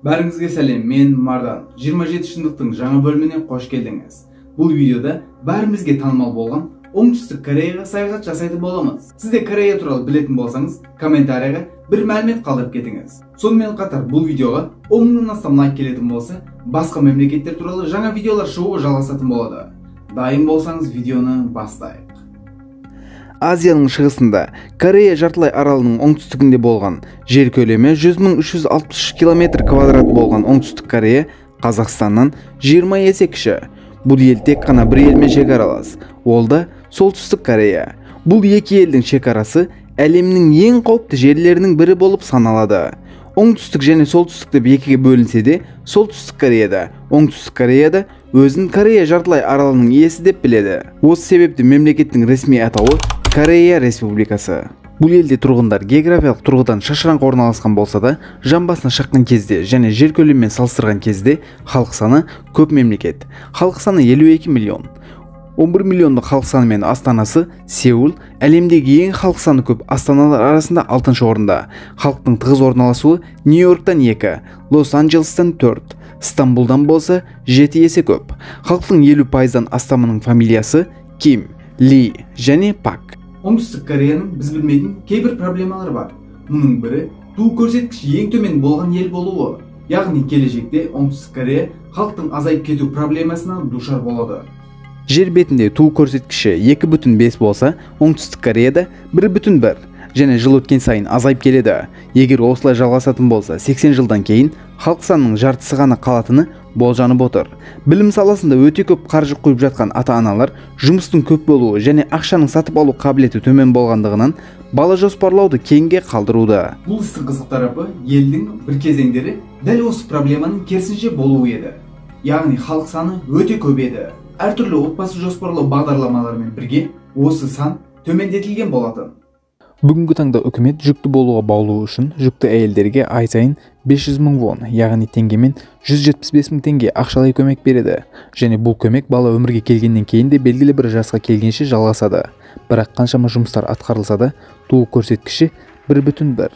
Бәріңізге сәлем, мен Мардан. 27 шындықтың жаңа бөліміне қош келдіңіз. Бұл видеода бәрімізге танымал болған Оңтүстік Кореяға саяхат жасайтын боламыз. Сіз де Корея туралы білетін болсаңыз, комментарияға бір мәлімет қалдырып кетіңіз. Сонымен қатар бұл видеоға 10.000-нан астам лайк келетін болса, басқа мемлекеттер туралы жаңа видеолар шығуы жалғасатын болады. Дайын болсаңыз видеоны бастайық. Азияның шығысында, Корея жартылай аралының оңтүстігінде болған жер көлемі 100.363 км квадрат болған Оңтүстік Корея Қазақстаннан 20 есе кіші. Бұл ел тек қана бір елмен шекаралас. Ол да Солтүстік Корея. Бұл екі елдің шекарасы әлемнің ең қауіпті жерлерінің бірі болып саналады. Оңтүстік және солтүстік деп екіге бөлінсе де, Солтүстік Кореяда, Оңтүстік Кореяда өзін Корея жартылай аралының иесі деп біледі. Осы себепті мемлекеттің ресми атауы Корея Республикасы. Бұл елде тұрғындар географиялық тұрғыдан шашыраңқы орналасқан болса да, жан басына шаққан кезде және жер көлемімен салыстырған кезде халық саны көп мемлекет. Халық саны 52 миллион. 11 миллиондық халық санымен астанасы Сеул әлемдегі ең халық саны көп астаналар арасында 6-шы орында. Халықтың тығыз орналасуы Нью-Йорктан 2, Лос-Анджелестен 4, Стамбулдан болса 7 есе көп. Халықтың 50%-дан астамының фамилиясы Ким, Ли және Пак. Оңтүстік Кореяның біз білмейтін кейбір проблемалары бар. Мұның бірі туу көрсеткіші ең төмен болған ел болуы. Яғни келешекте Оңтүстік Корея халықтың азайып кету проблемасына душар болады. Жер бетінде туу көрсеткіші 2,5 болса, Оңтүстік Кореяда 1,1 және жыл өткен сайын азайып келеді. Егер осылай жалғасатын болса, 80 жылдан кейін халық санының жартысы ғана қалатыны болжанып отыр. Білім саласында өте көп қаржы құйып жатқан ата-аналар жұмыстың көп болуы және ақшаның сатып алу қабілеті төмен болғандығынан бала жоспарлауды кейінге қалдыруда. Бұл істің қызық тарапы елдің бір кезеңдері дәл осы проблеманың керісінше болуы еді. Яғни халық саны өте көп еді. Әртүрлі отбасы жоспарлау бағдарламаларымен бірге осы сан төмендетілген болатын. Бүгінгі таңда үкімет жүкті болуға баулу үшін жүкті әйелдерге ай сайын 500 мың вон, яғни теңгемен 175 мың теңге ақшалай көмек береді. Және бұл көмек бала өмірге келгеннен кейін де белгілі бір жасқа келгенше жалғасады. Бірақ қаншама жұмыстар атқарылса да, туу көрсеткіші 1,1.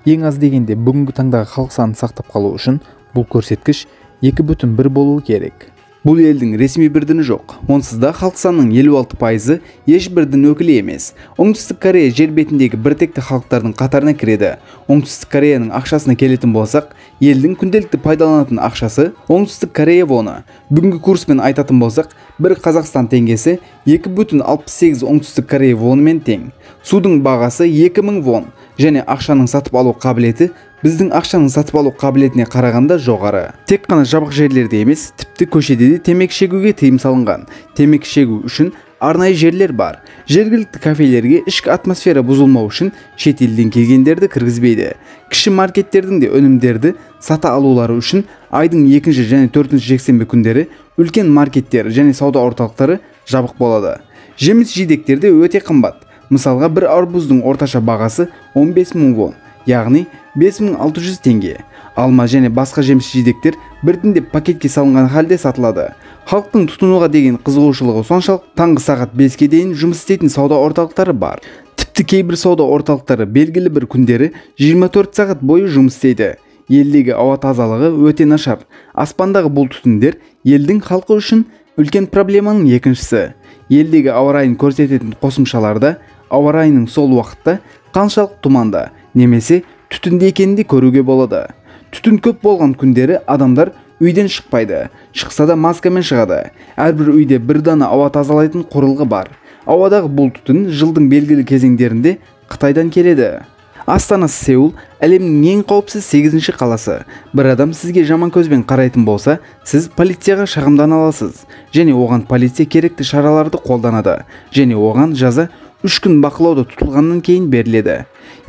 Ең аз дегенде бүгінгі таңдағы халық санын сақтап қалу үшін бұл көрсеткіш 2,1 болуы керек. Бұл елдің ресми бір діні жоқ. Онсыз да халық санының 56% ешбір дін өкілі емес. Оңтүстік Корея жер бетіндегі біртекті халықтардың қатарына кіреді. Оңтүстік Кореяның ақшасына келетін болсақ, елдің күнделікті пайдаланатын ақшасы Оңтүстік Корея воны. Бүгінгі курспен айтатын болсақ, бір Қазақстан теңгесі 2,68 Оңтүстік Корея вонымен тең. Судың бағасы 2000 вон және ақшаның сатып алу қабілеті біздің ақшаның сатып алу қабілетіне қарағанда жоғары. Тек қана жабық жерлерде емес, тіпті көшеде де темекі шегуге тыйым салынған. Темекі шегу үшін арнайы жерлер бар. Жергілікті кафелерге ішкі атмосфера бұзылмау үшін шет елден келгендерді кіргізбейді. Кіші маркеттердің де өнімдерді сата алулары үшін айдың 2 және 4 жексенбі күндері үлкен маркеттер және сауда орталықтары жабық болады. Жеміс-жидектерде өте қымбат. Мысалға бір арбуздың орташа бағасы 15 мың вон, яғни 5600 теңге. Алма және басқа жеміс-жидектер біртіндеп пакетке салынған халде сатылады. Халықтың тұтынуға деген қызығушылығы соншалық таңғы сағат 5-ке дейін жұмыс істейтін сауда орталықтары бар. Тіпті кейбір сауда орталықтары белгілі бір күндері 24 сағат бойы жұмыс істейді. Елдегі ауа тазалығы өте нашар. Аспандағы бұл түтіндер елдің халқы үшін үлкен проблеманың екіншісі. Елдегі ауа райын көрсететін қосымшаларда ауа райының сол уақытта қаншалық тұманда немесе түтінді екенін де көруге болады. Түтін көп болған күндері адамдар үйден шықпайды. Шықса да маскамен шығады. Әрбір үйде бір дана ауа тазалайтын құрылғы бар. Ауадағы бұл түтін жылдың белгілі кезеңдерінде Қытайдан келеді. Астанасы Сеул әлемнің ең қауіпсіз 8-ші қаласы. Бір адам сізге жаман көзбен қарайтын болса, сіз полицияға шағымдана аласыз. Және оған полиция керекті шараларды қолданады. Және оған жаза 3 күн бақылауда тұтылғаннан кейін беріледі.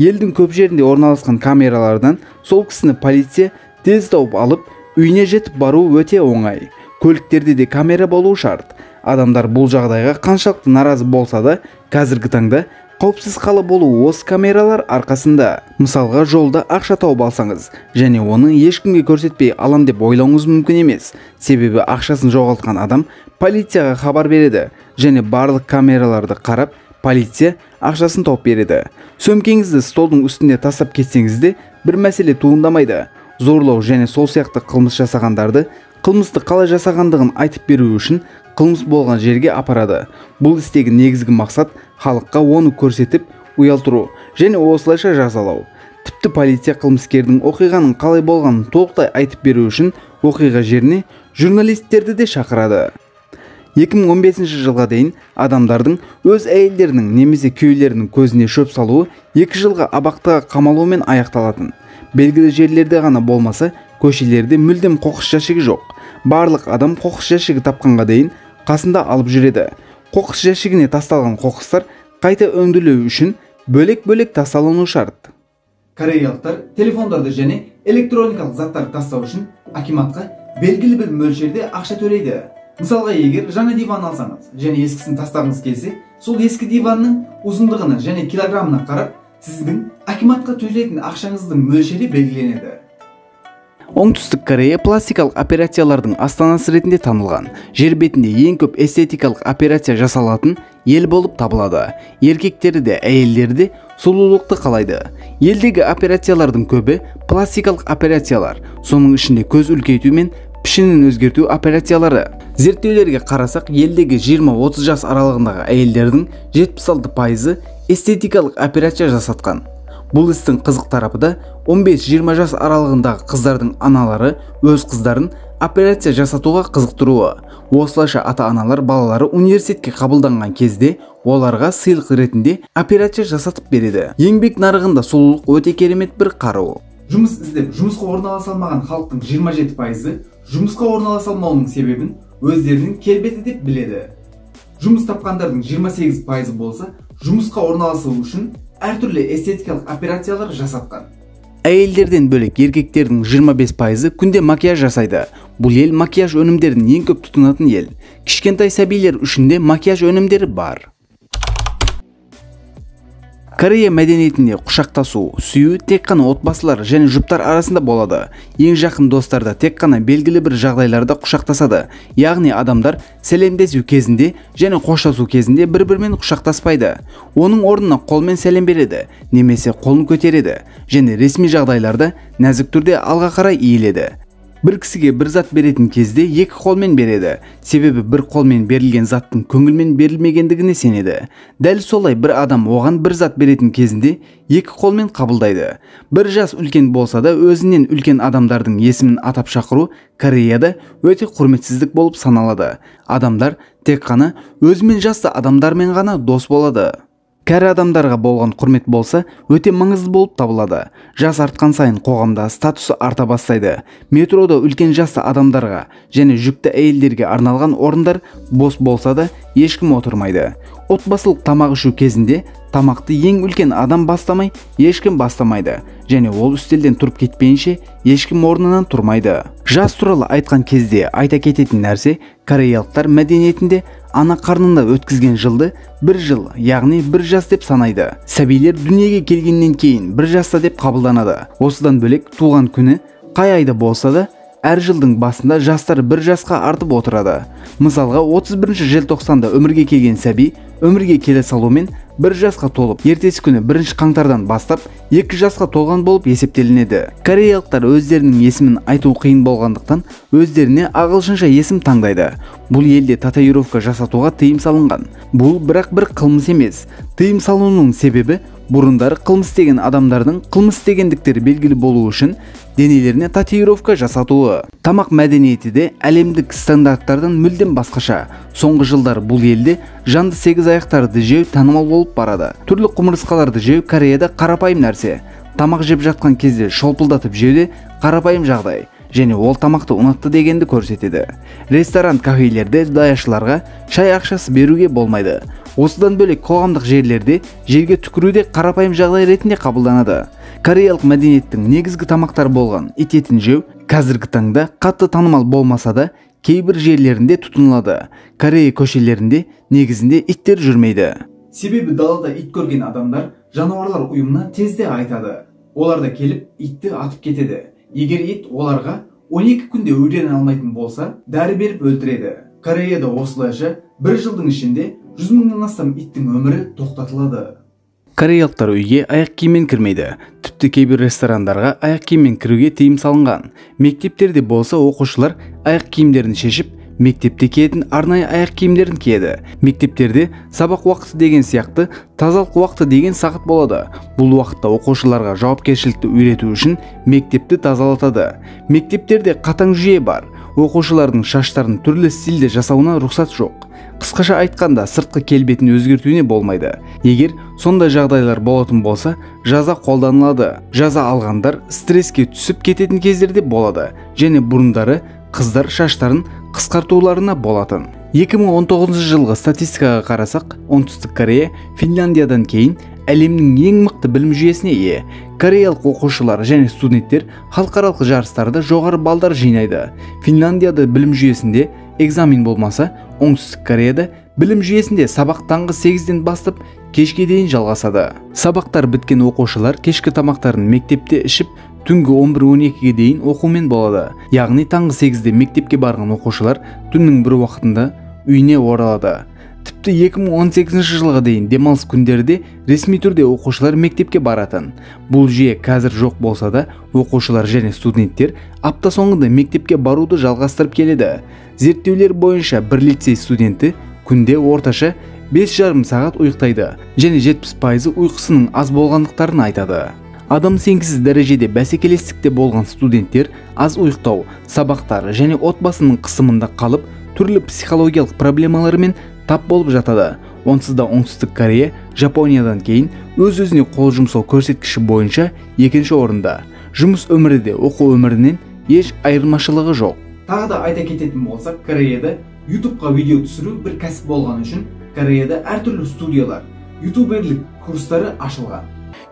Елдің көп жерінде орналасқан камералардан сол кісіні полиция тез тауып алып, үйіне жетіп бару өте оңай. Көліктерде де камера болуы шарт. Адамдар бұл жағдайға қаншалықты наразы болса да, қазіргі таңда қауіпсіз қала болу осы камералар арқасында. Мысалға жолда ақша тауып алсаңыз, және оны ешкімге көрсетпей алам деп ойлауыңыз мүмкін емес. Себебі ақшасын жоғалтқан адам полицияға хабар береді, және барлық камераларды қарап, полиция ақшасын тауып береді. Сөмкеңізді столдың үстінде тастап кетсеңіз де бір мәселе туындамайды. зорлоо және сол сияқты кылмыс жасагандарды кылмысты калай жасагандыгын айтып берүү үчүн кылмыс болгон жерге апарады. Бул истеги негизги максат халыкка оны көрсөтүп уялтыруу және осылайша жазалоо. Типти полиция кылмыскердин окуйганын калай болгонун толуктай айтып берүү үчүн окуйга жерине журналисттерди де шакырады. 2015 жылга дейин адамдардын өз әйелдеринин немесе күйөөлөрүнүн көзүнө шөп салуу 2 жылга абактыга камалуу менен аякталатын. Белгилүү жерлерде гана болмаса, көчөлөрдө мүлдем кокус жашыгы жок. Барлык адам кокус жашыгы тапканга дейин касында алып жүрөдү. Кокус жашыгына тасталган кокустар кайта өндүрүлүү үчүн бөлөк-бөлөк тасталынуу шарт. Кореялыктар телефондорду және электроникалык заттарды тастоо үчүн акиматка белгилүү бир мөлчөрдө акча төлөйдү. Мисалга, эгер жаңа диван алсаңыз және эскисин тастагыңыз келсе, сол эски дивандын узундугуна және килограммына карап, сиздин акиматка төлөйтүн акчаңыздын мөлчөри белгиленет. Оңтүстүк Корея пластикалык операциялардын астанасы ретинде танылган. Жер бетинде эң көп эстетикалык операция жасалатын эл болуп табылады. Эркектери де, әйелдери де сулуулукту каалайды. Элдеги операциялардын көбү пластикалык операциялар, сонун ичинде көз үлкейтүү менен пишинин өзгөртүү операциялары. Зерттөөлөргө карасак, элдеги 20-30 жаш аралыгындагы әйелдердин 76% эстетикалык операция жасаткан. Бул истин кызык тарапы да 15-20 жаш аралыгындагы кыздардын аналары өз кыздарын операция жасатууга кызыктыруу. Осылайша ата-аналар балалары университетке кабылданган кезде оларга сыйлык ретинде операция жасатып береді. Еңбек нарыгында сулуулук өтө керемет бир кароо. Жұмыс іздеп, жұмысқа орналаса алмаған халықтың 27% жұмысқа орналаса алмауының себебін өздерінің келбеті деп біледі. Жұмыс тапқандардың 28% болса, жұмысқа орналасу үшін әртүрлі эстетикалық операциялар жасатқан. Әйелдерден бөлек еркектердің 25% күнде макияж жасайды. Бұл ел макияж өнімдерін ең көп тұтынатын ел. Кішкентай сәбилер үшін де макияж өнімдері бар. Корея мәдениетінде құшақтасу, сүйүү тек қана отбасылар және жұптар арасында болады. Ең жақын достарда тек қана белгілі бір жағдайларда құшақтасады. Яғни адамдар сәлемдесу кезінде және қоштасу кезінде бір-бірімен құшақтаспайды. Оның орнына қолмен сәлем береді, немесе қолын көтереді және ресми жағдайларда нәзік түрде алға қарай иіледі. Бір кісіге бір зат беретін кезде екі қолмен береді, себебі бір қолмен берілген заттың көңілмен берілмегендігіне сенеді. Дәл солай бір адам оған бір зат беретін кезінде екі қолмен қабылдайды. Бір жас үлкен болса да өзінен үлкен адамдардың есімін атап шақыру Кореяда өте құрметсіздік болып саналады. Адамдар тек қана өзімен жасты адамдармен ғана дос болады. Кәрі адамдарға болған құрмет болса, өте маңызды болып табылады. Жас артқан сайын қоғамда статусы арта бастайды. Метрода үлкен жасты адамдарға және жүкті әйелдерге арналған орындар бос болса да, ешкім отырмайды. Отбасылық тамақ ішу кезінде тамақты ең үлкен адам бастамай, ешкім бастамайды. Және ол үстелден тұрып кетпейінше, ешкім орнынан тұрмайды. Жас туралы айтқан кезде айта кететін нәрсе, кореялықтар мәдениетінде ана қарнында өткізген жылды бір жыл, яғни бір жас деп санайды. Сәбилер дүниеге келгеннен кейін бір жаста деп қабылданады. Осыдан бөлек туған күні қай айда болса да, әр жылдың басында жастар бір жасқа артып отырады. Мысалға 31 желтоқсанда өмірге келген сәби өмірге келе салумен бір жасқа толып, ертесі күні 1 қаңтардан бастап 2 жасқа толған болып есептелінеді. Кореялықтар өздерінің есімін айту қиын болғандықтан өздеріне ағылшынша есім таңдайды. Бұл елде татуировка жасатуға тыйым салынған. Бұл бірақ бір қылмыс емес. Тыйым салынуының себебі бұрындары қылмыс деген адамдардың қылмыс дегендіктері белгілі болу үшін денелеріне татуировка жасатуы. Тамақ мәдениеті де әлемдік стандарттардан мүлдем басқаша. Соңғы жылдар бұл елде жанды 8 аяқтарды жеу танымал болып барады. Түрлі құмырсқаларды жеу Кореяда қарапайым нәрсе. Тамақ жеп жатқан кезде шолпылдатып жеуде қарапайым жағдай. Және ол тамақты ұнатты дегенді көрсетеді. Ресторан, кафелерде даяшыларға шай ақшасы беруге болмайды. Осыдан бөлек қоғамдық жерлерде жерге түкіруде қарапайым жағдай ретінде қабылданады. Кореялық мәдениеттің негізгі тамақтары болған ит етін жеу қазіргі таңда қатты танымал болмаса да, кейбір жерлерінде тұтынылады. Корея көшелерінде негізінде иттер жүрмейді. Себебі далада ит көрген адамдар жануарлар ұйымына тезде айтады. Олар да келіп итті атып кетеді. Егер ит оларға 12 күнде өле алмайтын болса, дәрі беріп өлтіреді. Кореяда осылайша бір жылдың ішінде 100 мыңнан астам иттің өмірі тоқтатылады. Кореялықтар үйге аяқ киіммен кірмейді. Тіпті кейбір ресторандарға аяқ киіммен кіруге тыйым салынған. Мектептерде болса оқушылар аяқ киімдерін шешіп, мектепте киетін арнайы аяқ киімдерін киеді. Мектептерде сабақ уақыты деген сияқты тазалық уақыты деген сағат болады. Бұл уақытта оқушыларға жауапкершілікті үйрету үшін мектепті тазалатады. Мектептерде қатаң жүйе бар. Оқушылардың шаштарын түрлі стильде жасауына рұқсат жоқ. Қысқаша айтқанда, сыртқы келбетін өзгертуіне болмайды. Егер сондай жағдайлар болатын болса, жаза қолданылады. Жаза алғандар стресске түсіп кететін кездерде болады, және бұрындары қыздар шаштарын қысқартуларына болатын. 2019 жылғы статистикаға қарасақ, Оңтүстік Корея Финляндиядан кейін әлемнің ең мықты білім жүйесіне ие. Кореялық оқушылар және студенттер халықаралық жарыстарда жоғары балдар жинайды. Финляндияда білім жүйесінде экзамен болмаса, Оңтүстік Кореяда білім жүйесінде сабақ таңғы 8-ден бастап кешке дейін жалғасады. Сабақтар біткен оқушылар кешкі тамақтарын мектепте ішіп, түнгі 11-12-ге дейін оқумен болады. Яғни таңғы 8-де мектепке барған оқушылар түннің бір уақытында үйіне оралады. Тіпті 2018 жылға дейін демалыс күндерде ресми түрде оқушылар мектепке баратын. Бұл жүйе қазір жоқ болса да, оқушылар және студенттер апта соңында мектепке баруды жалғастырып келеді. Зерттеулер бойынша бір лицей студенті күнде орташа 5,5 сағат ұйықтайды, және 70% ұйқысының аз болғандықтарын айтады. Адам сенгісіз дәрежеде бәсекелестікте болған студенттер аз ұйықтау, сабақтар және отбасының қысымында қалып, түрлі психологиялық проблемаларымен тап болып жатады. Онсыз да Оңтүстік Корея Жапониядан кейін өз-өзіне қол жұмсау көрсеткіші бойынша екінші орында. Жұмыс өмірі де оқу өмірінен еш айырмашылығы жоқ. Тағы да айта кететін болсақ, Кореяда YouTube-ға видео түсіру бір кәсіп болған үшін Кореяда әртүрлі студиялар, ютуберлік курстары ашылған.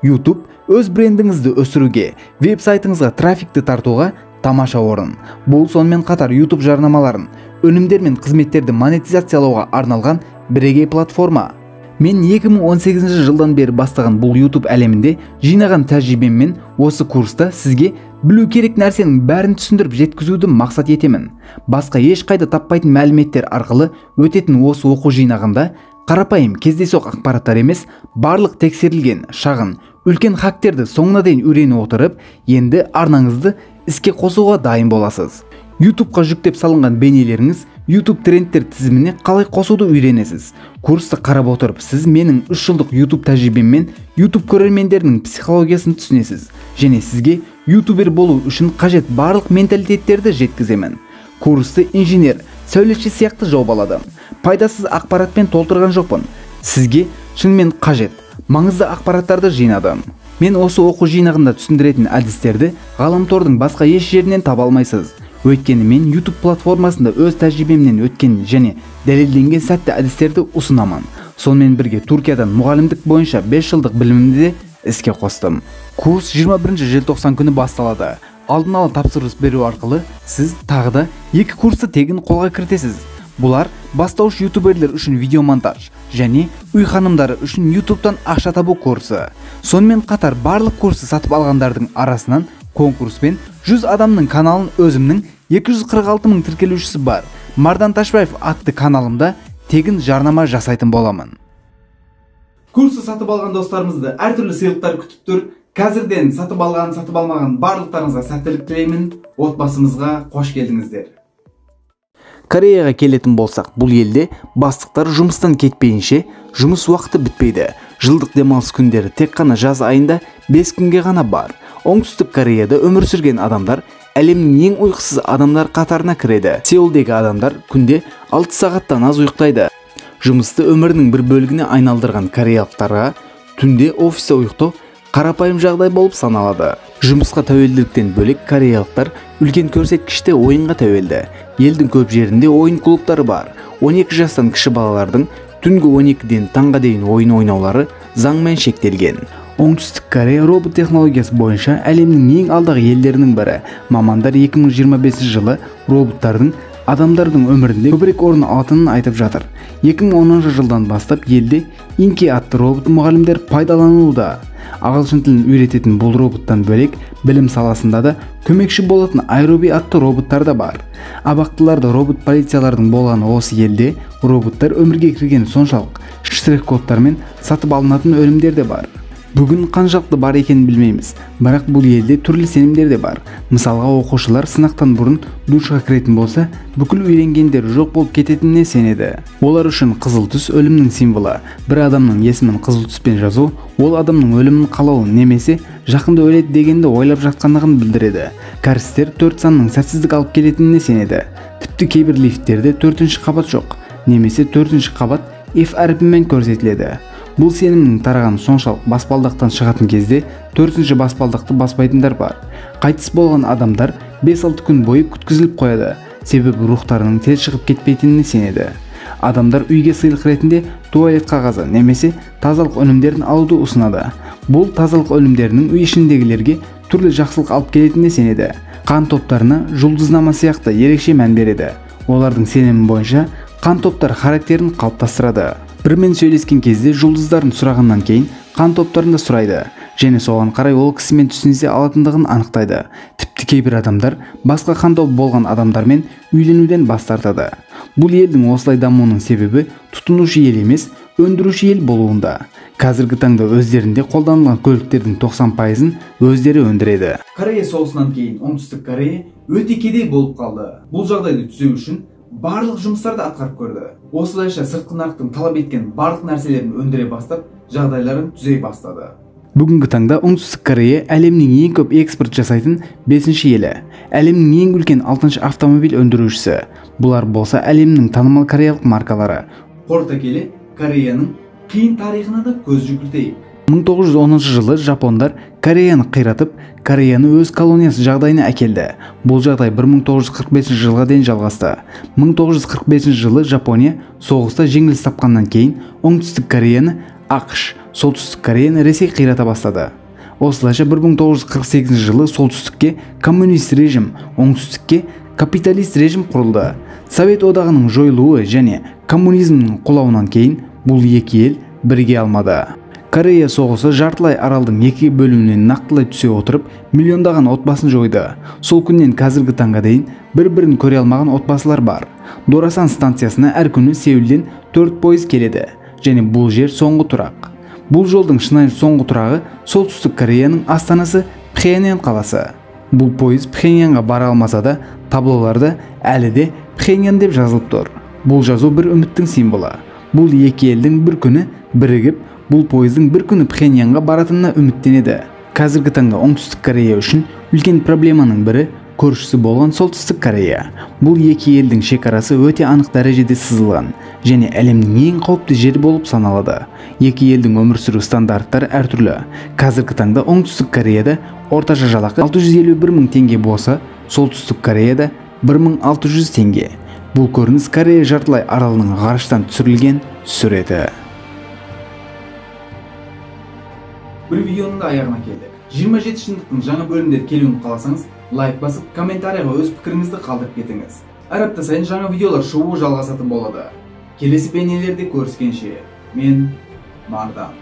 YouTube өз брендіңізді өсіруге, веб-сайтыңызға трафикті тартуға тамаша орын. Бұл сонымен қатар YouTube жарнамаларын, өнімдер мен қызметтерді монетизациялауға арналған бірегей платформа. Мен 2018 жылдан бері бастаған бұл YouTube әлемінде жинаған тәжірибеммен осы курста сізге білу керек нәрсенің бәрін түсіндіріп жеткізуді мақсат етемін. Басқа ешқайда таппайтын мәліметтер арқылы өтетін осы оқу жинағында қарапайым кездейсоқ ақпараттар емес, барлық тексерілген шағын, үлкен хактерді соңына дейін үйрене отырып, енді арнаңызды іске қосуға дайын боласыз. YouTube-қа жүктеп салынған бейнелеріңіз YouTube трендтер тізіміне қалай қосуды үйренесіз. Курсты қарап отырып, сіз менің 3 жылдық YouTube тәжірибеммен YouTube көрермендерінің психологиясын түсінесіз, және сізге ютубер болу үшін қажет барлық менталитеттерді жеткіземін. Курсты инженер, сәулетші сияқты жобаладым. Пайдасыз ақпаратпен толтырған жоқпын. Сізге шынымен қажет маңызды ақпараттарды жинадым. Мен осы оқу жинағында түсіндіретін әдістерді ғаламтордың басқа еш жерінен таба алмайсыз. Өйткені мен YouTube платформасында өз тәжірибемнен өткен және дәлелденген сәтті әдістерді ұсынамын. Сонымен бірге Түркиядан мұғалімдік бойынша 5 жылдық білімімді де іске қостым. Курс 21 желтоқсан күні басталады. Алдын ала тапсырыс беру арқылы сіз тағы да 2 курсты тегін қолға кіртесіз. Бұлар бастауыш ютуберлер үшін видеомонтаж және үй ханымдары үшін YouTube-тан ақша табу курсы. Сонымен қатар барлық курсы сатып алғандардың арасынан конкурспен 100 адамның каналын өзімнің 246 мың тіркелушісі бар Мардан Ташбаев атты каналымда тегін жарнама жасайтын боламын. Курсы сатып алған достарымызды әртүрлі сыйлықтар күтіп тұр. Қазірден сатып алған, сатып алмаған барлықтарыңызға сәттілік тілеймін. Отбасымызға қош келдіңіздер. Кореяға келетін болсақ, бұл елде бастықтар жұмыстан кетпейінше жұмыс уақыты бітпейді. Жылдық демалыс күндері тек қана жаз айында 5 күнге ғана бар. Оңтүстік Кореяда өмір сүрген адамдар әлемнің ең ұйқысыз адамдар қатарына кіреді. Сеулдегі адамдар күнде 6 сағаттан аз ұйықтайды. Жұмысты өмірінің бір бөлігіне айналдырған кореялықтарға түнде офиста ұйықтау қарапайым жағдай болып саналады. Жұмысқа тәуелділіктен бөлек кореялықтар үлкен көрсеткіште ойынға тәуелді. Елдің көп жерінде ойын клубтары бар. 12 жастан кіші балалардың түнгі 12-ден таңға дейін ойын ойнаулары заңмен шектелген. Оңтүстік Корея робот технологиясы бойынша әлемнің ең алдағы елдерінің бірі. Мамандар 2025 жылы роботтардың адамдардың өмірінде көбірек орын алатынын айтып жатыр. 2010 жылдан бастап елде Инки атты робот мұғалімдер пайдаланылуда. Ағылшын тілін үйрететін бұл роботтан бөлек білім саласында да көмекші болатын Айроби атты роботтар да бар. Абақтыларда робот полициялардың болғаны осы елде роботтар өмірге кірген соншалық штрих-кодтармен сатып алынатын өнімдер де бар. Бүгін қаншалықты бар екенін білмейміз, бірақ бұл елде түрлі сенімдер де бар. Мысалға, оқушылар сынақтан бұрын душқа кіретін болса, бүкіл үйренгендері жоқ болып кететініне сенеді. Олар үшін қызыл түс өлімнің символы. Бір адамның есімін қызыл түспен жазу, ол адамның өлімін қалауын немесе жақында өледі дегенді ойлап жатқандығын білдіреді. Кәрістер 4 санның сәтсіздік алып келетініне сенеді. Тіпті кейбір лифттерде 4-ші қабат жоқ, немесе 4-ші қабат F әрпімен көрсетіледі. Бұл сенімнің тараған соншалық баспалдақтан шығатын кезде 4-ші баспалдақты баспайтындар бар. Қайтыс болған адамдар 5-6 күн бойы күткізіліп қояды, себебі рухтарының тез шығып кетпейтініне сенеді. Адамдар үйге сыйлық ретінде туалет қағазы немесе тазалық өнімдерін алуды ұсынады. Бұл тазалық өнімдерінің үй ішіндегілерге түрлі жақсылық алып келетініне сенеді. Қан топтарына жұлдызнама сияқты ерекше мән береді. Олардың сенімі бойынша қан топтар характерін қалыптастырады. Бірмен сөйлескен кезде жұлдыздарын сұрағаннан кейін қан топтарында сұрайды, және соған қарай ол кісімен түсінісе алатындығын анықтайды. Тіпті кейбір адамдар басқа қан тобы болған адамдармен үйленуден бас тартады. Бұл елдің осылай дамуының себебі тұтынушы ел емес, өндіруші ел болуында. Қазіргі таңда өздерінде қолданылған көліктердің 90%-ын өздері өндіреді. Корея соғысынан кейін Оңтүстік Корея өте кедей болып қалды. Бұл жағдайды түзеу үшін барлық жұмыстарды атқарып көрді. Осылайша сыртқы нарықтың талап еткен барлық нәрселерін өндіре бастап, жағдайларын түзей бастады. Бүгінгі таңда Оңтүстік Корея әлемнің ең көп экспорт жасайтын 5-ші елі, әлемнің ең үлкен 6-шы автомобиль өндірушісі. Бұлар болса әлемнің танымал кореялық маркалары. Қорыта келе, Кореяның қиын тарихына да көз жүгіртейік. 1910 жылы жапондар Кореяны қиратып, Кореяны өз колониясы жағдайына әкелді. Бұл жағдай 1945 жылға дейін жалғасты. 1945 жылы Жапония соғыста жеңіліс тапқаннан кейін Оңтүстік Кореяны ақш, Солтүстік Кореяны Ресей қирата бастады. Осылайша 1948 жылы солтүстікке коммунист режим, оңтүстікке капиталист режим құрылды. Совет одағының жойылуы және коммунизмнің құлауынан кейін бұл екі ел бірге алмады. Корея соғысы жартылай аралдың екі бөлімінен нақтылай түсе отырып, миллиондаған отбасын жойды. Сол күннен қазіргі таңға дейін бір-бірін көре алмаған отбасылар бар. Дорасан станциясына әр күні Сеулден 4 пойыз келеді, және бұл жер соңғы тұрақ. Бұл жолдың шынайы соңғы тұрағы Солтүстік Кореяның астанасы Пхеньян қаласы. Бұл пойыз Пхеньянға бара алмаса да, таблоларда әлі де Пхеньян деп жазылып тұр. Бұл жазу бір үміттің символы. Бұл екі елдің бір күні бірігіп, бұл пойыздың бір күні Пхеньянға баратынына үміттенеді. Қазіргі таңда Оңтүстік Корея үшін үлкен проблеманың бірі көршісі болған Солтүстік Корея. Бұл екі елдің шекарасы өте анық дәрежеде сызылған және әлемнің ең қауіпті жері болып саналады. Екі елдің өмір сүру стандарттары әртүрлі. Қазіргі таңда Оңтүстік Кореяда орташа жалақы 651 мың теңге болса, Солтүстік Кореяда 1600 теңге. Бұл көрініс Корея жартылай аралының ғарыштан түсірілген суреті. Бір видеоның да аяғына келдік. 27 шындықтың жаңа бөлімдері келуін қаласаңыз, лайк басып, комментарияға өз пікіріңізді қалдырып кетіңіз. Әр апта сайын жаңа видеолар шығуы жалғасатын болады. Келесі бейнелерде көріскенше, мен Мардан.